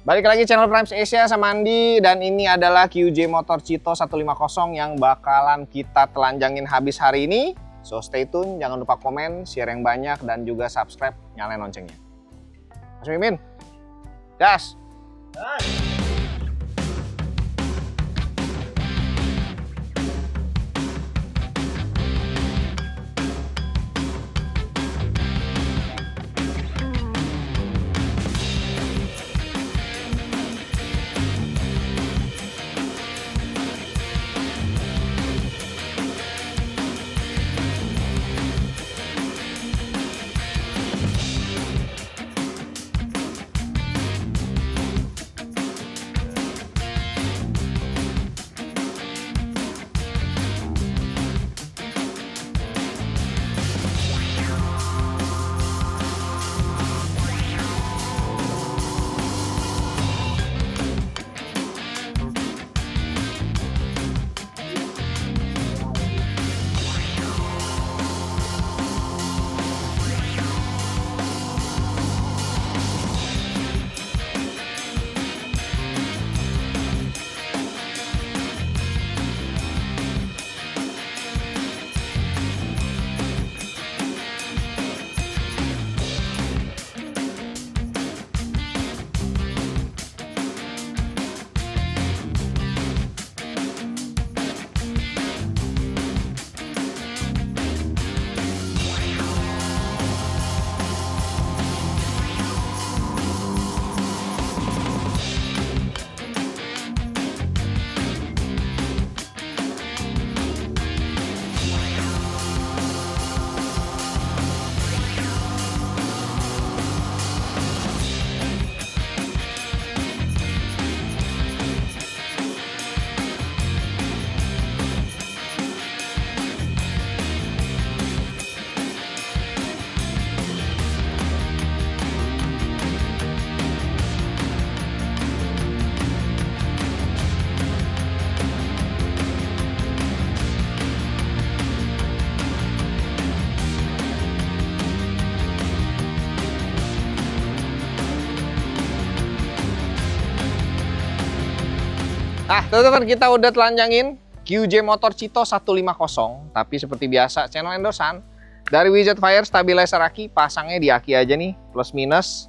Balik lagi channel Primes Asia sama Andi, dan ini adalah QJ Motor Cito 150 yang bakalan kita telanjangin habis hari ini. So stay tune, jangan lupa komen, share yang banyak, dan juga subscribe, nyalain loncengnya. Mas Mimin, gas! Nah, teman-teman, kita udah telanjangin QJ Motor Cito 150, tapi seperti biasa channel endorsan dari Widget Fire Stabilizer aki, pasangnya di aki aja nih, plus minus.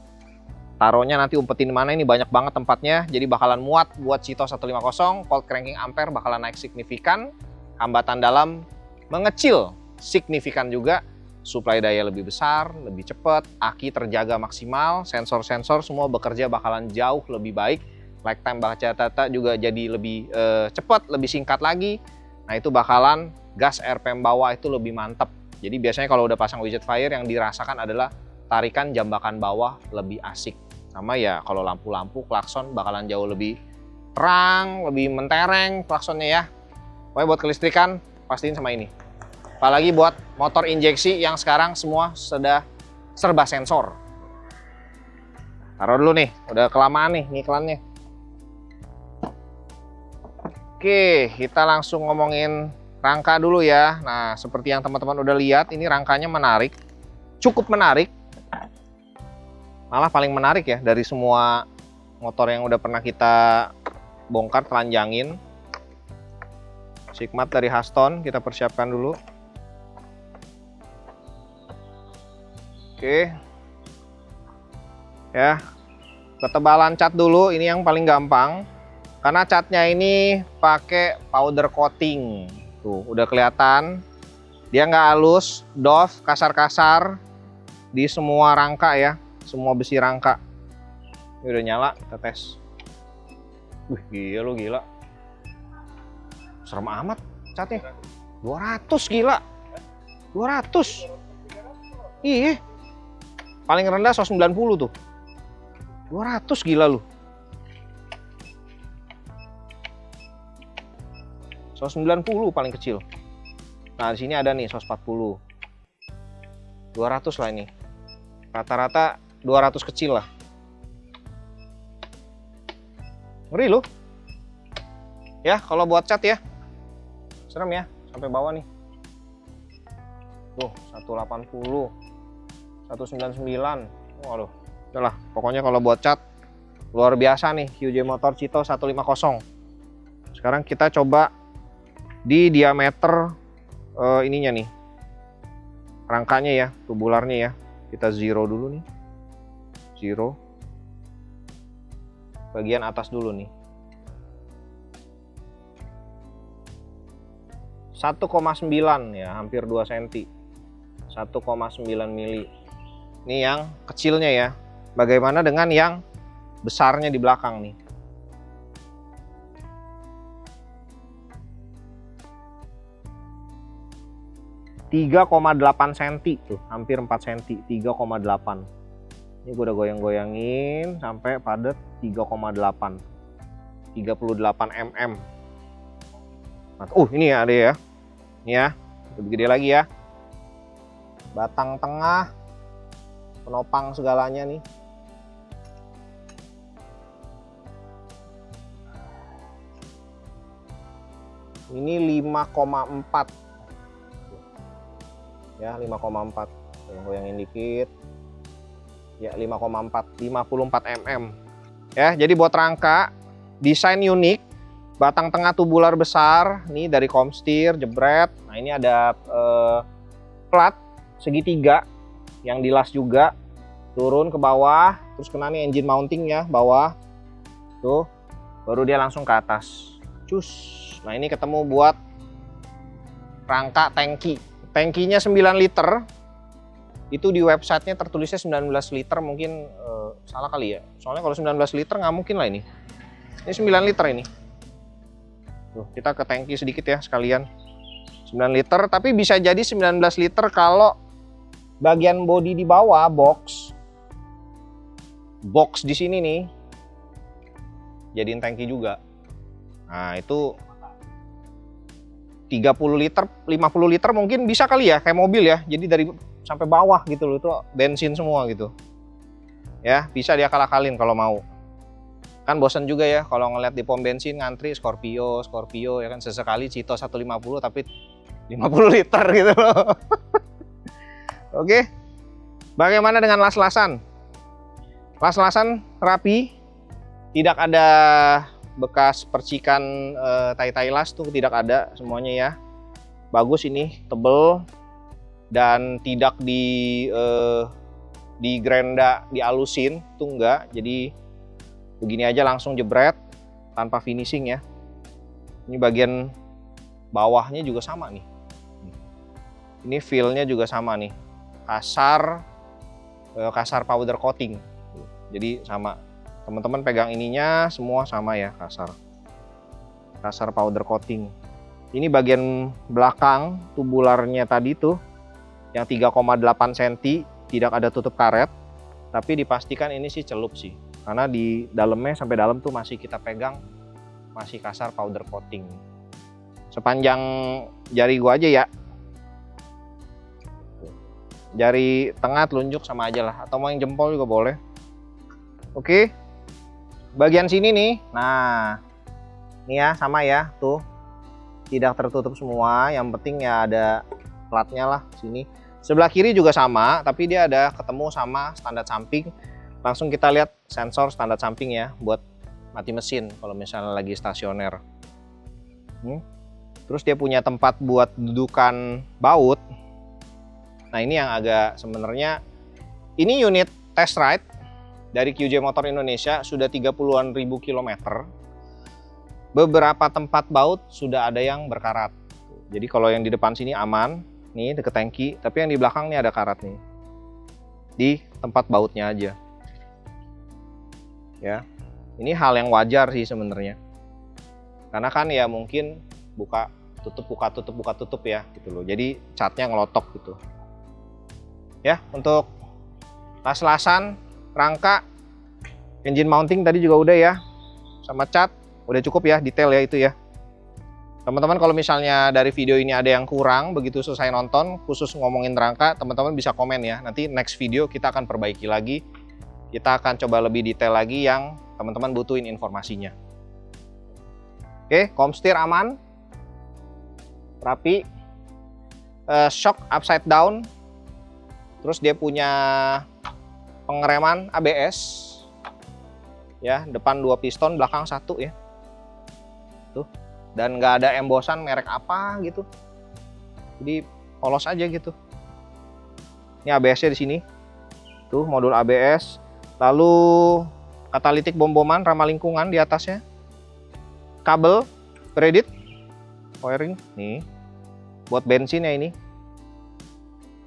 Taruhnya nanti umpetin mana, ini banyak banget tempatnya, jadi bakalan muat buat Cito 150. Cold cranking ampere bakalan naik signifikan, hambatan dalam mengecil signifikan juga, suplai daya lebih besar, lebih cepat, aki terjaga maksimal, sensor-sensor semua bekerja bakalan jauh lebih baik. Lifetime baca data juga jadi lebih cepat, lebih singkat lagi. Nah, itu bakalan gas RPM bawah itu lebih mantap. Jadi biasanya kalau udah pasang Widget Fire yang dirasakan adalah tarikan jambakan bawah lebih asik. Sama ya kalau lampu-lampu klakson bakalan jauh lebih terang, lebih mentereng klaksonnya ya. Pokoknya buat kelistrikan pastiin sama ini. Apalagi buat motor injeksi yang sekarang semua sudah serba sensor. Taruh dulu nih, udah kelamaan nih iklannya. Oke, kita langsung ngomongin rangka dulu ya. Nah, seperti yang teman-teman udah lihat, ini rangkanya menarik. Cukup menarik. Malah paling menarik ya dari semua motor yang udah pernah kita bongkar, telanjangin. Sigmat dari Haston, kita persiapkan dulu. Oke. Ya, ketebalan cat dulu, ini yang paling gampang. Karena catnya ini pakai powder coating. Tuh, udah kelihatan. Dia nggak halus, doff, kasar-kasar di semua rangka ya. Semua besi rangka. Ini udah nyala, kita tes. Wih, gila lu, gila. Serem amat catnya. 200 gila. 200. Iya. Paling rendah 190 tuh. 200 gila lu. 190 paling kecil. Nah, di sini ada nih 140. 200 lah ini. Rata-rata 200 kecil lah. Ngeri loh. Ya, kalau buat cat ya. Serem ya, sampai bawah nih. Tuh, 180. 199. Waduh. Udahlah, pokoknya kalau buat cat Luar biasa nih QJ Motor Cito 150. Sekarang kita coba di diameter ininya nih. Rangkanya ya, tubularnya ya. Kita zero dulu nih. Zero. Bagian atas dulu nih. 1,9 ya, hampir 2 cm. 1,9 mili. Ini yang kecilnya ya. Bagaimana dengan yang besarnya di belakang nih? ,8 cm tuh, hampir 4 cm, 3,8. Ini gue udah goyang-goyangin sampai padat 3,8. 38 mm. Ini ya ada ya. Ini ya, lebih gede lagi ya. Batang tengah, penopang segalanya nih. Ini 5,4 ya, 5,4. Goyangin dikit ya, 5,4, 54 mm ya. Jadi buat rangka desain unik, batang tengah tubular besar nih dari Comsteer, jebret. Nah ini ada plat segitiga yang dilas juga, turun ke bawah, terus kena nih engine mounting ya, bawah tuh, baru dia langsung ke atas, cus. Nah ini ketemu buat rangka tangki. Tangkinya 9 liter. Itu di websitenya tertulisnya 19 liter, mungkin salah kali ya. Soalnya kalau 19 liter nggak mungkin lah ini. Ini 9 liter ini. Tuh, kita ke tangki sedikit ya sekalian. 9 liter, tapi bisa jadi 19 liter kalau bagian bodi di bawah box di sini nih jadiin tangki juga. Nah, itu 30 liter, 50 liter mungkin bisa kali ya, kayak mobil ya. Jadi dari sampai bawah gitu loh, itu bensin semua gitu. Ya, bisa diakal-akalin kalau mau. Kan bosan juga ya kalau ngeliat di pom bensin ngantri Scorpio ya kan, sesekali Cito 150 tapi 50 liter gitu loh. Oke. Bagaimana dengan las-lasan? Las-lasan rapi, tidak ada bekas percikan tai-tai las tuh, tidak ada semuanya ya. Bagus ini, tebel dan tidak di grenda, dialusin tuh enggak. Jadi begini aja langsung jebret tanpa finishing ya. Ini bagian bawahnya juga sama nih. Ini feel-nya juga sama nih. Kasar powder coating. Jadi sama. Teman-teman pegang ininya semua sama ya, kasar powder coating. Ini bagian belakang tubularnya tadi tuh yang 3,8 cm, tidak ada tutup karet, tapi dipastikan ini sih celup sih, karena di dalamnya sampai dalam tuh masih kita pegang, masih kasar powder coating. Sepanjang jari gua aja ya, jari tengah telunjuk sama aja lah, atau mau yang jempol juga boleh. Oke. Bagian sini nih, nah ini ya sama ya, tuh tidak tertutup semua, yang penting ya ada platnya lah sini. Sebelah kiri juga sama, tapi dia ada ketemu sama standar samping. Langsung kita lihat sensor standar samping ya, buat mati mesin kalau misalnya lagi stasioner. Terus dia punya tempat buat dudukan baut. Nah ini yang agak sebenarnya, ini unit test ride dari QJ Motor Indonesia sudah 30-an ribu kilometer. Beberapa tempat baut sudah ada yang berkarat. Jadi kalau yang di depan sini aman, nih deket tangki, tapi yang di belakang nih ada karat nih. Di tempat bautnya aja. Ya. Ini hal yang wajar sih sebenarnya. Karena kan ya mungkin buka tutup ya gitu loh. Jadi catnya ngelotok gitu. Ya, untuk las-lasan, rangka, engine mounting tadi juga udah ya, sama cat udah cukup ya, detail ya itu ya. Teman-teman kalau misalnya dari video ini ada yang kurang begitu selesai nonton, khusus ngomongin rangka, teman-teman bisa komen ya. Nanti next video kita akan perbaiki lagi, kita akan coba lebih detail lagi yang teman-teman butuhin informasinya. Oke, Comsteer aman, rapi, shock upside down, terus dia punya pengereman ABS, ya, depan 2 piston, belakang 1 ya. Tuh. Dan nggak ada embosan merek apa gitu. Jadi polos aja gitu. Ini ABS-nya di sini. Tuh modul ABS. Lalu katalitik bom-boman ramah lingkungan di atasnya. Kabel kredit wiring nih. Buat bensin ya ini.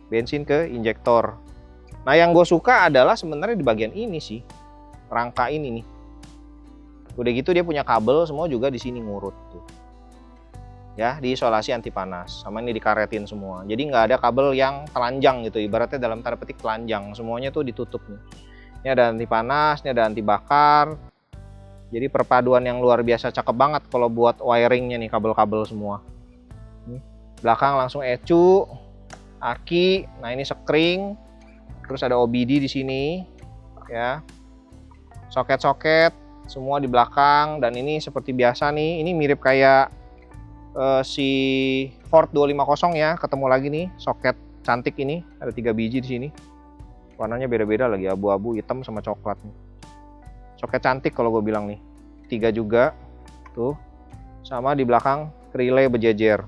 Bensin ke injektor. Nah, yang gue suka adalah sebenarnya di bagian ini sih. Rangka ini nih. Udah gitu dia punya kabel semua juga di sini ngurut tuh. Ya, diisolasi anti panas. Sama ini dikaretin semua. Jadi nggak ada kabel yang telanjang gitu. Ibaratnya dalam tanda petik telanjang. Semuanya tuh ditutup nih. Ini ada anti panas, ini ada anti bakar. Jadi perpaduan yang luar biasa, cakep banget kalau buat wiringnya nih, kabel-kabel semua. Belakang langsung ecu, aki. Nah, ini sekring. Terus ada OBD di sini, ya. Soket-soket semua di belakang, dan ini seperti biasa nih. Ini mirip kayak si Ford 250 ya. Ketemu lagi nih soket cantik ini, ada 3 biji di sini. Warnanya beda-beda lagi, abu-abu, hitam sama coklat nih. Soket cantik kalau gue bilang nih. 3 juga tuh. Sama di belakang relay berjejer.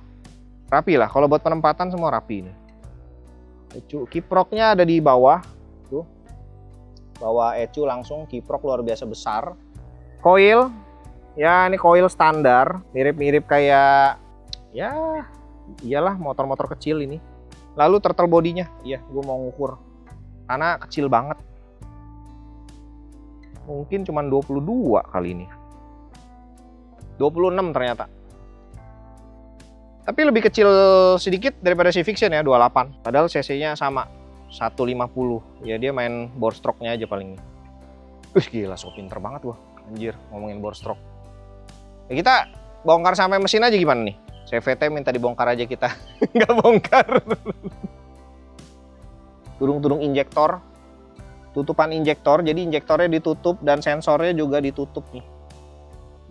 Rapi lah, kalau buat penempatan semua rapi nih. Kiproknya ada di bawah tuh. Bawah ecu langsung, kiprok luar biasa besar. Coil, ya ini coil standar, mirip-mirip kayak ya iyalah motor-motor kecil ini. Lalu turtle bodinya, iya gue mau ngukur karena kecil banget. Mungkin cuma 22 kali ini. 26 ternyata. Tapi lebih kecil sedikit daripada si Vixion ya, 28. Padahal cc-nya sama, 150. Ya dia main bore stroke-nya aja paling. Gila, so pinter banget gua. Anjir, ngomongin bore stroke. Ya kita bongkar sampai mesin aja gimana nih? CVT minta dibongkar aja kita. Nggak bongkar. Tudung-tudung injektor. Tutupan injektor, jadi injektornya ditutup dan sensornya juga ditutup nih.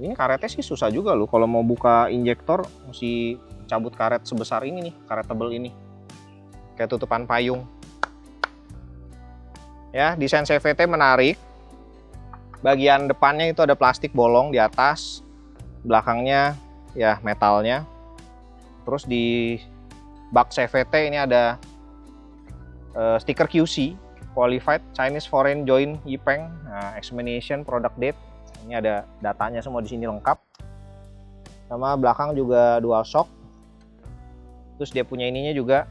Ini karetnya sih susah juga loh, kalau mau buka injektor mesti cabut karet sebesar ini nih, karet tebel ini. Kayak tutupan payung. Ya, desain CVT menarik. Bagian depannya itu ada plastik bolong di atas, belakangnya ya metalnya. Terus di bak CVT ini ada stiker QC, Qualified Chinese Foreign Joint Yipeng, nah, examination, product date. Ini ada datanya semua di sini lengkap. Sama belakang juga dual shock. Terus dia punya ininya juga.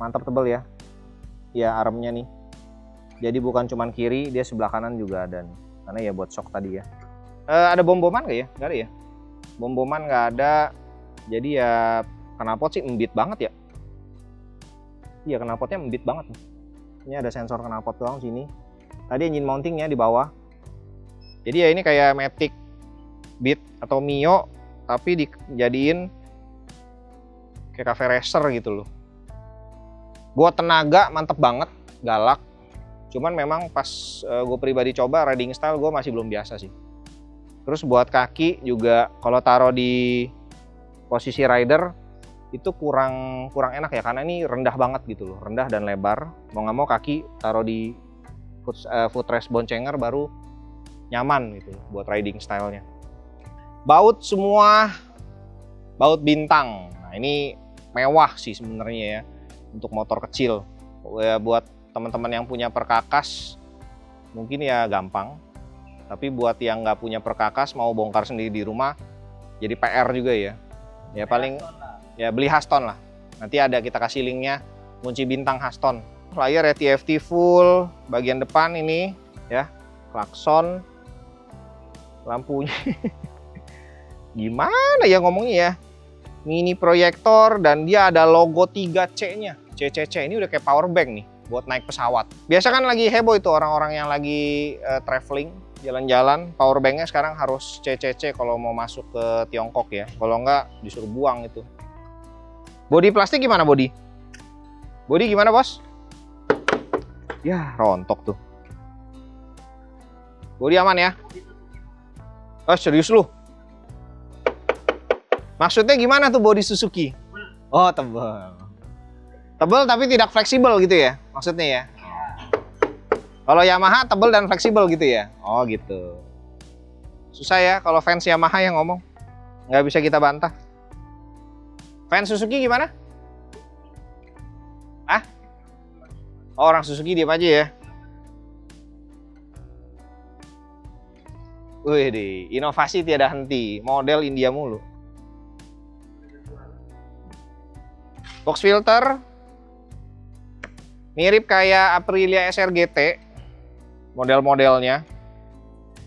Mantap tebel ya. Ya armnya nih. Jadi bukan cuman kiri, dia sebelah kanan juga ada nih. Karena ya buat shock tadi ya. Ada bom-boman nggak ya? Nggak ada ya. Bom-boman nggak ada. Jadi ya knalpot sih embit banget ya. Iya, knalpotnya embit banget nih. Ini ada sensor knalpot doang sini. Tadi engine mountingnya di bawah. Jadi ya ini kayak Matic Beat atau Mio, tapi dijadiin kayak cafe racer gitu loh. Buat tenaga mantep banget, galak. Cuman memang pas gue pribadi coba riding style gue masih belum biasa sih. Terus buat kaki juga kalau taruh di posisi rider itu kurang enak ya, karena ini rendah banget gitu loh, rendah dan lebar. Mau nggak mau kaki taruh di footrest boncenger baru nyaman gitu buat riding stylenya. Baut semua baut bintang. Nah, ini mewah sih sebenarnya ya untuk motor kecil. Ya, buat teman-teman yang punya perkakas mungkin ya gampang. Tapi buat yang nggak punya perkakas mau bongkar sendiri di rumah jadi PR juga ya. Ya paling ya beli Haston lah. Nanti ada kita kasih linknya, kunci bintang Haston. Layar ya TFT full, bagian depan ini ya, klakson, lampunya gimana ya ngomongnya ya, mini proyektor, dan dia ada logo 3C-nya, CCC. Ini udah kayak power bank nih buat naik pesawat. Biasa kan lagi heboh itu orang-orang yang lagi traveling, jalan-jalan, power banknya sekarang harus CCC kalau mau masuk ke Tiongkok ya. Kalau enggak disuruh buang itu. Bodi plastik gimana bodi? Bodi gimana bos? Ya rontok tuh. Bodi aman ya? Oh serius lu? Maksudnya gimana tuh bodi Suzuki? Oh tebal. Tebal tapi tidak fleksibel gitu ya? Maksudnya ya? Kalau Yamaha tebel dan fleksibel gitu ya? Oh gitu. Susah ya kalau fans Yamaha yang ngomong. Nggak bisa kita bantah. Fans Suzuki gimana? Ah? Oh, orang Suzuki diam aja ya. Wih, inovasi tiada henti. Model India mulu. Box filter mirip kayak Aprilia SR GT model-modelnya.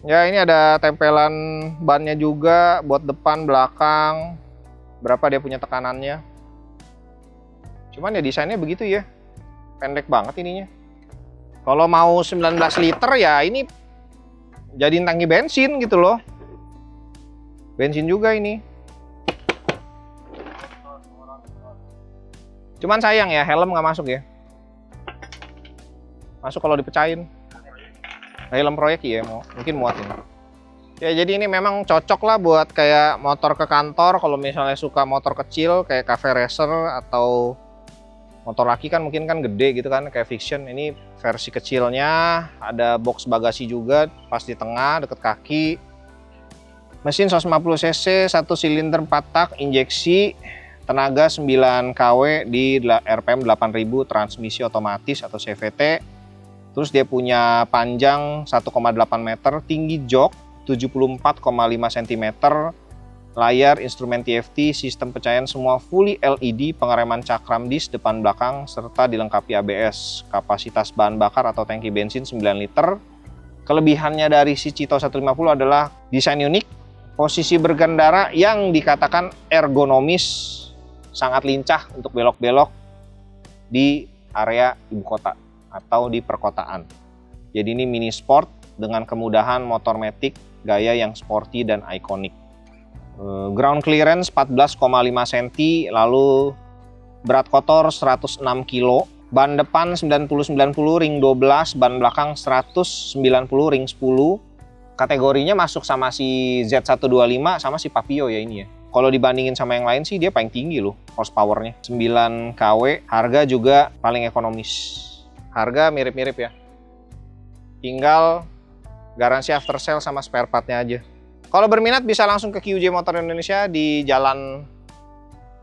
Ya, ini ada tempelan bannya juga buat depan, belakang. Berapa dia punya tekanannya. Cuman ya desainnya begitu ya. Pendek banget ininya. Kalau mau 19 liter ya ini jadiin tangki bensin gitu loh. Bensin juga ini. Cuman sayang ya, helm nggak masuk ya. Masuk kalau dipecahin. Helm proyek ya, mungkin muat ini. Ya jadi ini memang cocok lah buat kayak motor ke kantor. Kalau misalnya suka motor kecil kayak cafe racer atau motor laki kan mungkin kan gede gitu kan kayak Fiction. Ini versi kecilnya, ada box bagasi juga pas di tengah deket kaki. Mesin 150 cc, 1 silinder 4 tak, injeksi. Tenaga 9 kW di RPM 8000, transmisi otomatis atau CVT. Terus dia punya panjang 1,8 meter, tinggi jok 74,5 cm, layar instrumen TFT, sistem pencahayaan semua fully LED, pengereman cakram dis depan belakang, serta dilengkapi ABS. Kapasitas bahan bakar atau tangki bensin 9 liter. Kelebihannya dari si Cito 150 adalah desain unik, posisi berkendara yang dikatakan ergonomis, sangat lincah untuk belok-belok di area ibu kota atau di perkotaan. Jadi ini mini sport dengan kemudahan motor matic gaya yang sporty dan ikonik. Ground clearance 14,5 cm, lalu berat kotor 106 kg, ban depan 90-90 ring 12, ban belakang 190 ring 10. Kategorinya masuk sama si Z125 sama si Papio ya ini ya. Kalau dibandingin sama yang lain sih dia paling tinggi loh horsepower-nya. 9 kW, harga juga paling ekonomis. Harga mirip-mirip ya. Tinggal garansi after sale sama spare part-nya aja. Kalau berminat bisa langsung ke QJ Motor Indonesia di Jalan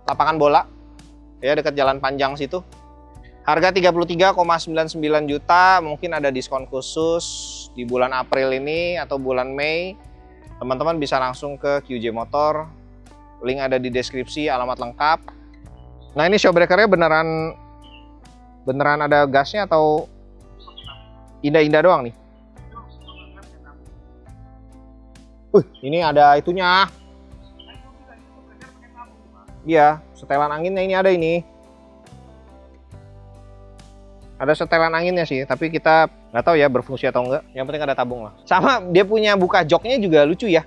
Lapangan Bola. Ya, dekat Jalan Panjang situ. Harga 33,99 juta, mungkin ada diskon khusus di bulan April ini atau bulan Mei. Teman-teman bisa langsung ke QJ Motor. Link ada di deskripsi, alamat lengkap. Nah, ini shock breaker-nya beneran ada gasnya atau indah-indah doang nih? Ini ada itunya. Iya, setelan anginnya ini ada ini. Ada setelan anginnya sih, tapi kita nggak tahu ya berfungsi atau enggak. Yang penting ada tabung lah. Sama dia punya buka joknya juga lucu ya.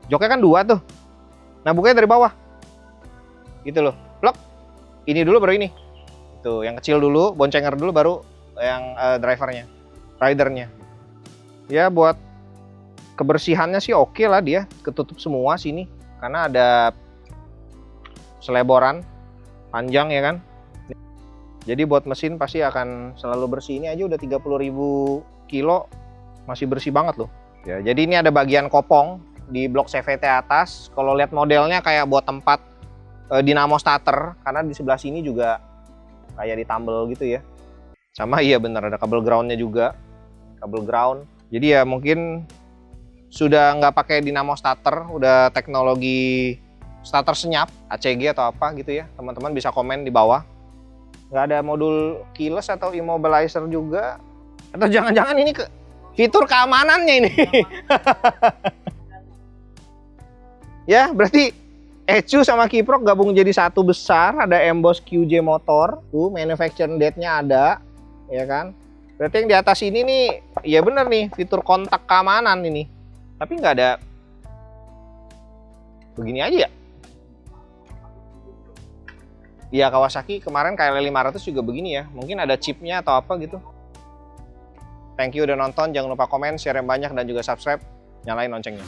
Joknya kan 2 tuh. Nah, bukanya dari bawah. Gitu loh. Plok. Ini dulu baru ini. Tuh, yang kecil dulu, boncenger dulu baru yang drivernya, ridernya. Ya buat kebersihannya sih oke lah dia, ketutup semua sini karena ada seleboran panjang ya kan. Jadi buat mesin pasti akan selalu bersih. Ini aja udah 30.000 kilo masih bersih banget loh. Ya, jadi ini ada bagian kopong di blok CVT atas. Kalau lihat modelnya kayak buat tempat dinamo starter karena di sebelah sini juga kayak ditambal gitu ya. Sama iya bener ada kabel groundnya juga, kabel ground. Jadi ya mungkin sudah nggak pakai dinamo starter, udah teknologi starter senyap, ACG atau apa gitu ya. Teman-teman bisa komen di bawah. Nggak ada modul keyless atau immobilizer juga. Atau jangan-jangan ini fitur keamanannya ini. Ya berarti Ecu sama Kiprok gabung jadi satu besar. Ada emboss QJ Motor, tuh manufacturing date-nya ada, ya kan. Berarti yang di atas ini nih, ya bener nih fitur kontak keamanan ini. Tapi nggak ada begini aja ya. Iya Kawasaki kemarin KL 500 juga begini ya. Mungkin ada chipnya atau apa gitu. Thank you udah nonton, jangan lupa komen, share yang banyak dan juga subscribe. Nyalain loncengnya.